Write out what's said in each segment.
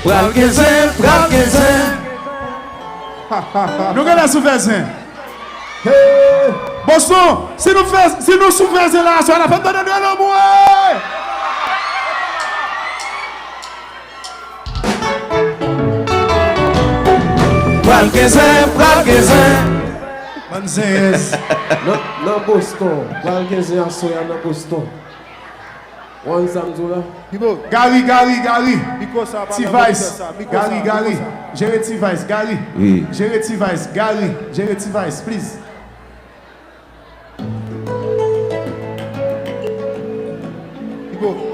pral gezen. Nous regardons sous verset. Boston, si nous sous verset là, on a fait donner de l'amour. Pral gezen. Manzes. Non Boston. Pral gezen en soya dans Boston. One Samzula. Gary. Because T-Vice. Gary. Géré T-Vice. Gary. Oui. Géré T-Vice. Gary. Géré T-Vice, please.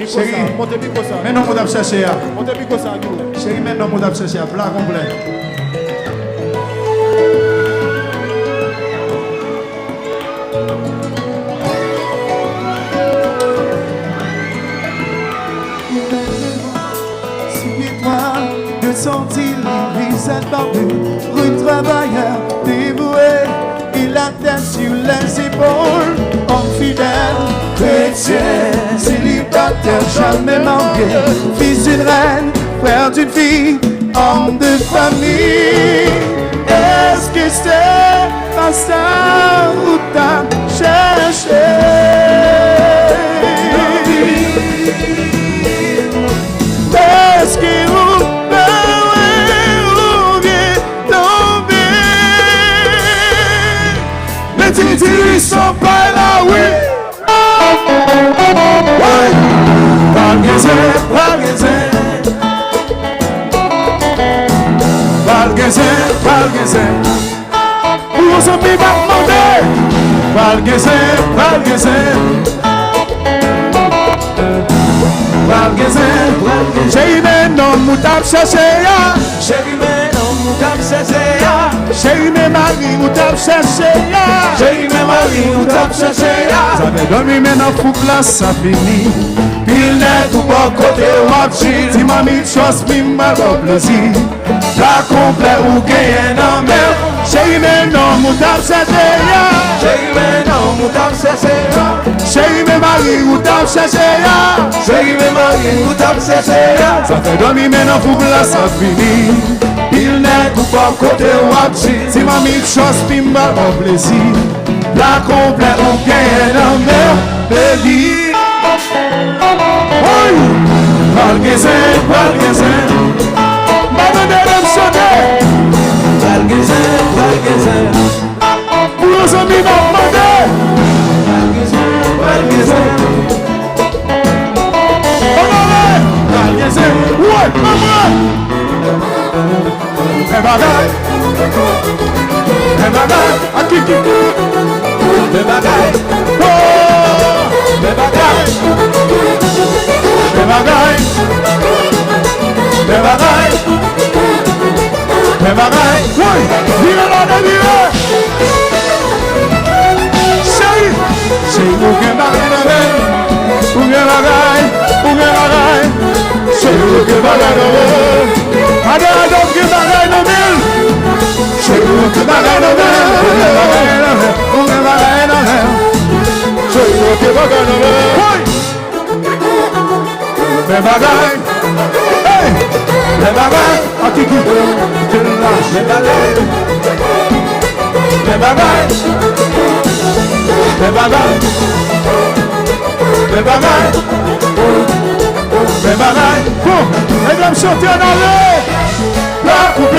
Chérie, montez Picosa. maintenant on va chercher. Montez Picosa. Chérie, maintenant on va chercher. Plat complet. De sentir les visages barbus, rue travailleur dévoué, il a tête sur les épaules, homme fidèle, chrétien, célibataire, jamais manqué, fils d'une reine, frère d'une fille, homme de famille. Est-ce que c'est pas ça où t'as cherché? Est-ce que vous ils sont pas là, oui. Valgaisin. Pour ce qui va demander. Valgaisin. J'ai eu un homme où t'as cherché. J'ai eu mes maris où t'as cherché. Ça fait dormir maintenant pour place, ça finit. Pile net ou pas côté ou chill. Si ma mis chose, puis m'a plaisir. La complet ou gagne en mer. J'ai eu mes noms où t'as cherché. J'ai eu mes maris où t'as cherché. Ça fait dormir maintenant pour place, ça finit. Il n'est pas côté ou chill. Si ma mis chose, puis m'a plaisir. La complète ou gagne en mer. Baby. Oui. Valgaisin. Madame de l'Amsterdam. Valgaisin. Pour nos amis normandais. Valgaisin. Honoré. Valgaisin. Ouais, maman. Les bagailles. À qui? Les bagailles. Oui, vive la vie. Chérie, vous que bagaille. Chérie, vous que bagaille. Adore que bagaille no mil. Chérie, vous que bagaille no mil. Chérie, vous que bagaille no mil. Les bagailles, les bagailles, à qui les bagailles, bon, mesdames, chantez en allée, la couple,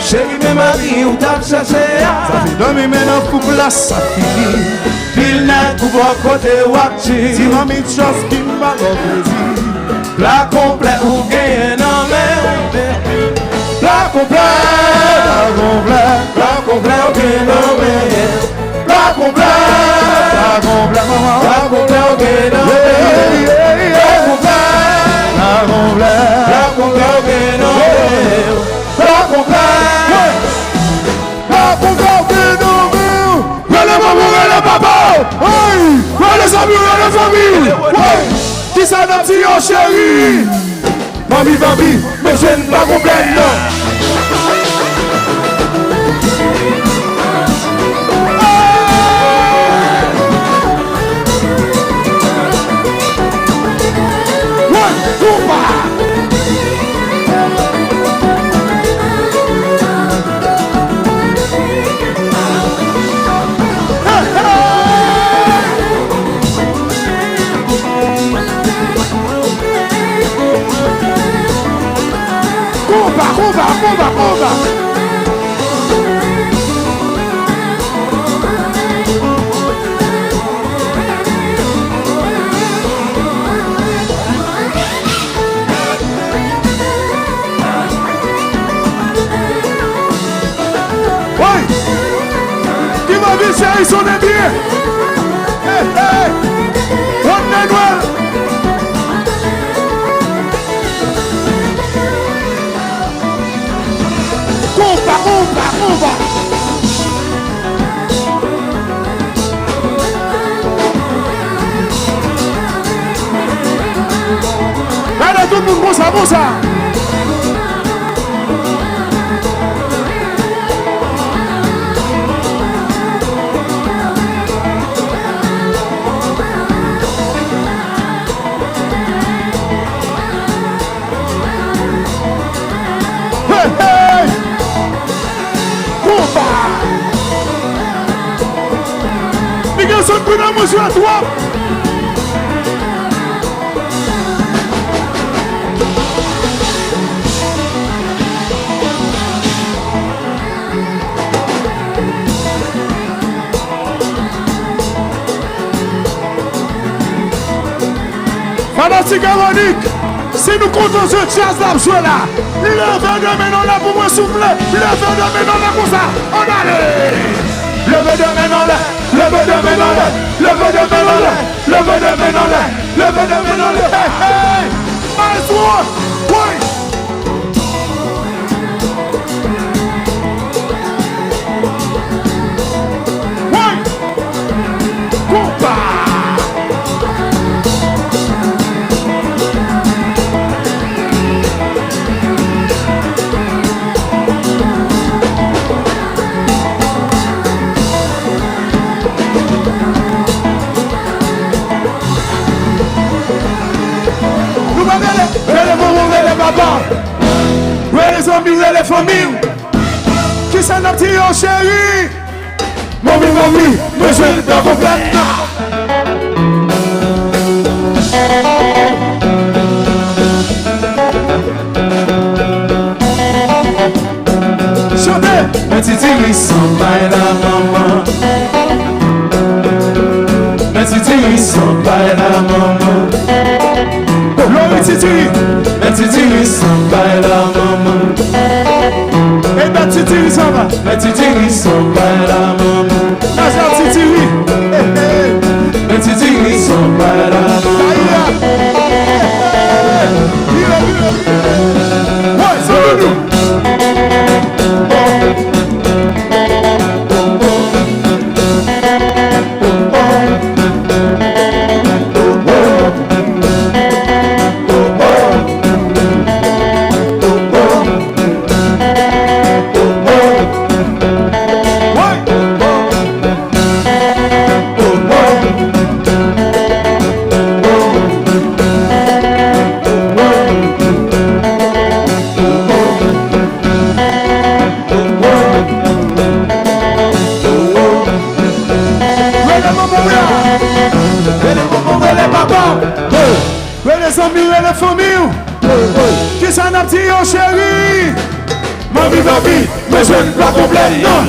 Chérie, mes maris, où t'as cherché. Ça fait dormir maintenant pour place, ça finit. Pile net pour voir côté watchi. Si ma mis chose qui m'a plaisir. La complète ou gagne en mer. La complète ou gagne en mer. La complète ou gagne en mer. La dit yo chéri. Mami, mami, mais je ne pas problème, non. Comba. Oui. Qui va dire chérie, son est bien. Hey. On est noir. Comba. Allez, tout le monde, bon ça. Hey. Miguel son coup dans monsieur à toi. Fanatique Véronique, si nous comptons ce jazz là, là, levez de main là pour me souffler, levez de main là comme ça, on allait. Levez de main là, levez de main là, levez de main là, levez de main là, levez de main là, hey, Maestro, oui. Les amis, les familles, qui s'en a tiré en chéri. Mami, mais je ne t'en comprends pas. Chantez. Mais tu dis s'en va la maman. Mais tu dis s'en va la maman. Lori Titi. Mais tu dis s'en va la maman. Et ben Titi s'en va. Mais tu dis s'en va la maman. Nazar Titi. Mais tu dis s'en va la maman. Ouais, c'est nous. Les amis et les familles, qui s'en a tiré en chéri. Mami, mais je ne pas complète, non.